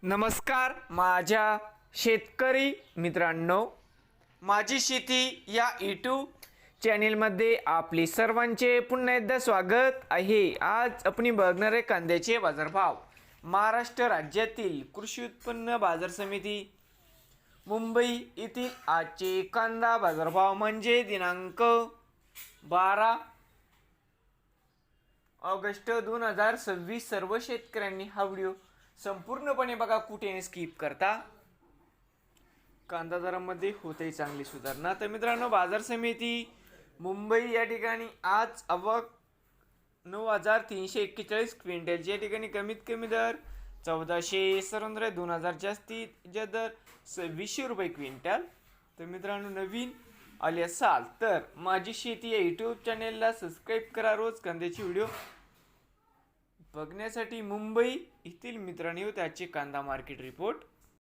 नमस्कार माझ्या शेतकरी मित्रांनो, माझी शेती या यूट्यूब चॅनेलमध्ये आपले सर्वांचे पुन्हा एकदा स्वागत आहे। आज आपण बघणार आहे कांद्याचे बाजारभाव। महाराष्ट्र राज्यातील कृषी उत्पन्न बाजार समिती मुंबई येथील आजचे कांदा बाजारभाव म्हणजे दिनांक 12 ऑगस्ट 2026। सर्व शेतकऱ्यांनी हा व्हिडिओ संपूर्णपणे बघा, कुठे स्किप करता। कांदा दरामध्ये होते चांगली सुधारणा। तर मित्रांनो, बाजार समिती मुंबई या ठिकाणी आज आवक 9341 क्विंटलची, या ठिकाणी कमीत कमी दर 1400, सर्व 2000, जास्तीत दर 2600 रुपये क्विंटल। तर मित्रांनो, नवीन आले असाल तर माझी शेती या यूट्यूब चॅनेलला सबस्क्राईब करा। रोज कांद्याची व्हिडिओ बघण्यासाठी मुंबई येथील मित्रांनो त्याचे कांदा मार्केट रिपोर्ट